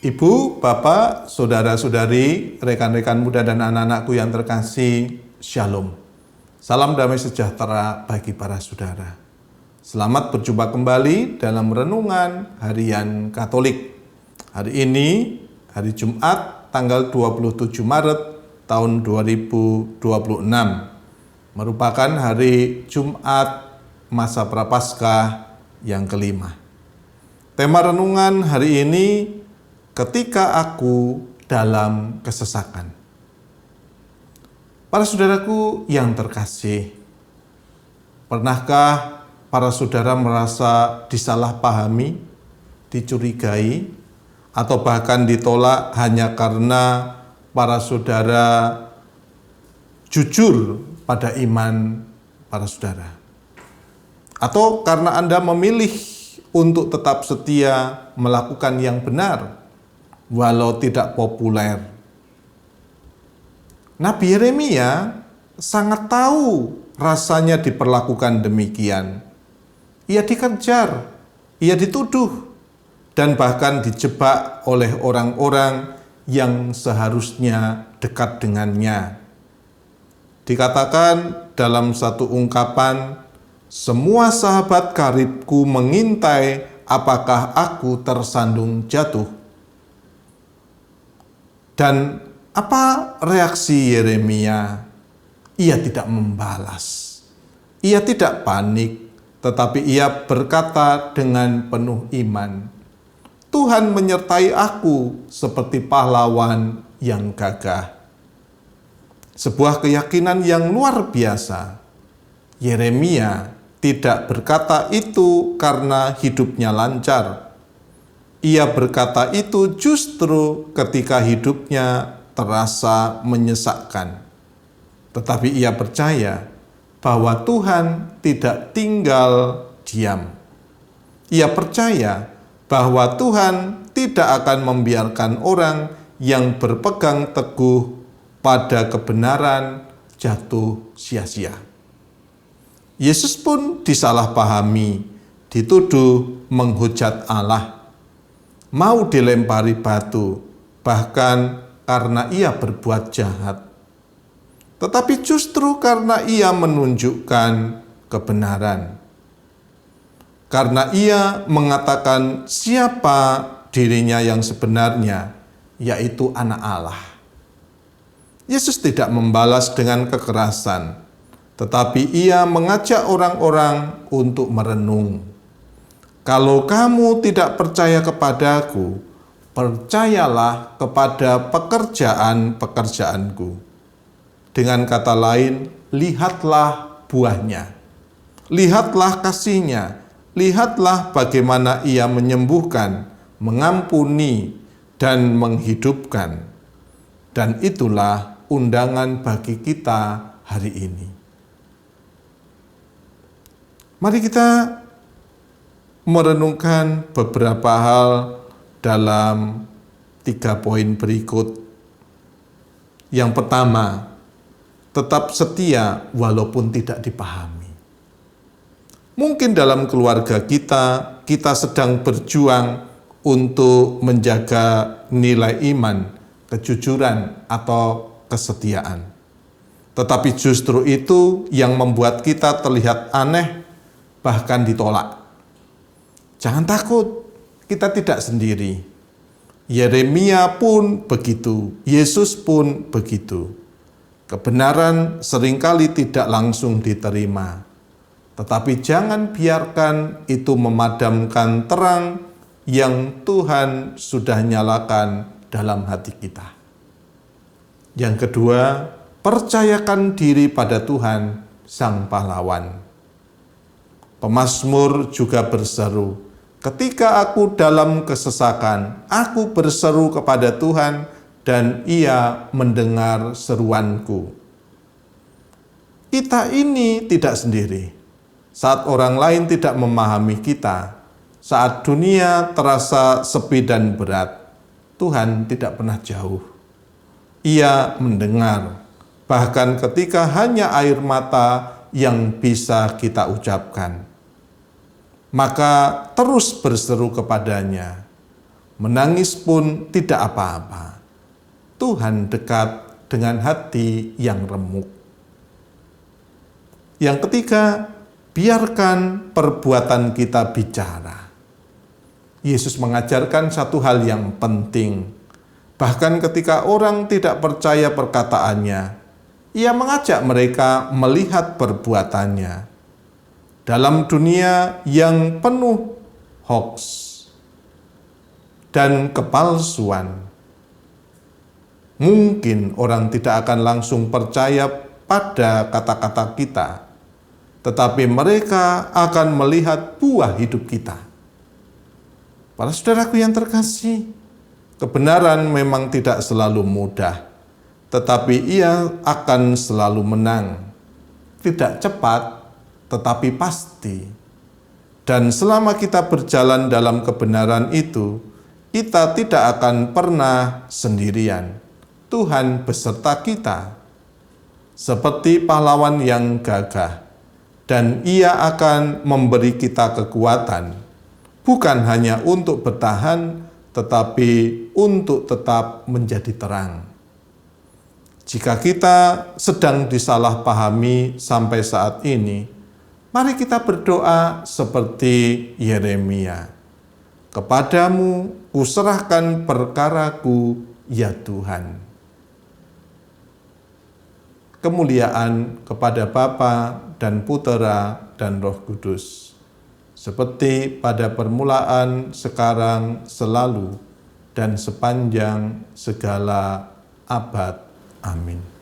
Ibu, Bapak, Saudara-saudari, rekan-rekan muda dan anak-anakku yang terkasih, Shalom. Salam damai sejahtera bagi para saudara. Selamat berjumpa kembali dalam Renungan Harian Katolik. Hari ini, hari Jumat, tanggal 27 Maret tahun 2026, merupakan hari Jumat masa Prapaskah yang kelima. Tema renungan hari ini, ketika aku dalam kesesakan. Para saudaraku yang terkasih, pernahkah para saudara merasa disalahpahami, dicurigai, atau bahkan ditolak hanya karena para saudara jujur pada iman para saudara? Atau karena Anda memilih untuk tetap setia melakukan yang benar, walau tidak populer? Nabi Yeremia sangat tahu rasanya diperlakukan demikian. Ia dikejar, ia dituduh, dan bahkan dijebak oleh orang-orang yang seharusnya dekat dengannya. Dikatakan dalam satu ungkapan, semua sahabat karibku mengintai apakah aku tersandung jatuh. Dan apa reaksi Yeremia? Ia tidak membalas. Ia tidak panik, tetapi ia berkata dengan penuh iman, Tuhan menyertai aku seperti pahlawan yang gagah. Sebuah keyakinan yang luar biasa. Yeremia tidak berkata itu karena hidupnya lancar. Ia berkata itu justru ketika hidupnya terasa menyesakkan. Tetapi ia percaya bahwa Tuhan tidak tinggal diam. Ia percaya bahwa Tuhan tidak akan membiarkan orang yang berpegang teguh pada kebenaran jatuh sia-sia. Yesus pun disalahpahami, dituduh menghujat Allah, mau dilempari batu, bahkan karena ia berbuat jahat. Tetapi justru karena ia menunjukkan kebenaran. Karena ia mengatakan siapa dirinya yang sebenarnya, yaitu anak Allah. Yesus tidak membalas dengan kekerasan, tetapi ia mengajak orang-orang untuk merenung. Kalau kamu tidak percaya kepadaku, percayalah kepada pekerjaan-pekerjaanku. Dengan kata lain, lihatlah buahnya. Lihatlah kasihnya. Lihatlah bagaimana ia menyembuhkan, mengampuni, dan menghidupkan. Dan itulah undangan bagi kita hari ini. Mari kita merenungkan beberapa hal dalam 3 poin berikut. Yang pertama, tetap setia walaupun tidak dipahami. Mungkin dalam keluarga kita sedang berjuang untuk menjaga nilai iman, kejujuran, atau kesetiaan. Tetapi justru itu yang membuat kita terlihat aneh, bahkan ditolak. Jangan takut, kita tidak sendiri. Yeremia pun begitu, Yesus pun begitu. Kebenaran seringkali tidak langsung diterima. Tetapi jangan biarkan itu memadamkan terang yang Tuhan sudah nyalakan dalam hati kita. Yang kedua, percayakan diri pada Tuhan, Sang Pahlawan. Pemazmur juga berseru, ketika aku dalam kesesakan, aku berseru kepada Tuhan dan Ia mendengar seruanku. Kita ini tidak sendiri. Saat orang lain tidak memahami kita, saat dunia terasa sepi dan berat, Tuhan tidak pernah jauh. Ia mendengar, bahkan ketika hanya air mata yang bisa kita ucapkan. Maka terus berseru kepadanya, menangis pun tidak apa-apa. Tuhan dekat dengan hati yang remuk. Yang ketiga, biarkan perbuatan kita bicara. Yesus mengajarkan satu hal yang penting. Bahkan ketika orang tidak percaya perkataannya, ia mengajak mereka melihat perbuatannya. Dalam dunia yang penuh hoax dan kepalsuan, mungkin orang tidak akan langsung percaya pada kata-kata kita, tetapi mereka akan melihat buah hidup kita. Para saudaraku yang terkasih, kebenaran memang tidak selalu mudah, tetapi ia akan selalu menang. Tidak cepat, tetapi pasti. Dan selama kita berjalan dalam kebenaran itu, kita tidak akan pernah sendirian. Tuhan beserta kita, seperti pahlawan yang gagah, dan Ia akan memberi kita kekuatan, bukan hanya untuk bertahan, tetapi untuk tetap menjadi terang. Jika kita sedang disalahpahami sampai saat ini, mari kita berdoa seperti Yeremia. Kepadamu kuserahkan perkaraku, ya Tuhan. Kemuliaan kepada Bapa dan Putera dan Roh Kudus, seperti pada permulaan, sekarang, selalu, dan sepanjang segala abad. Amin.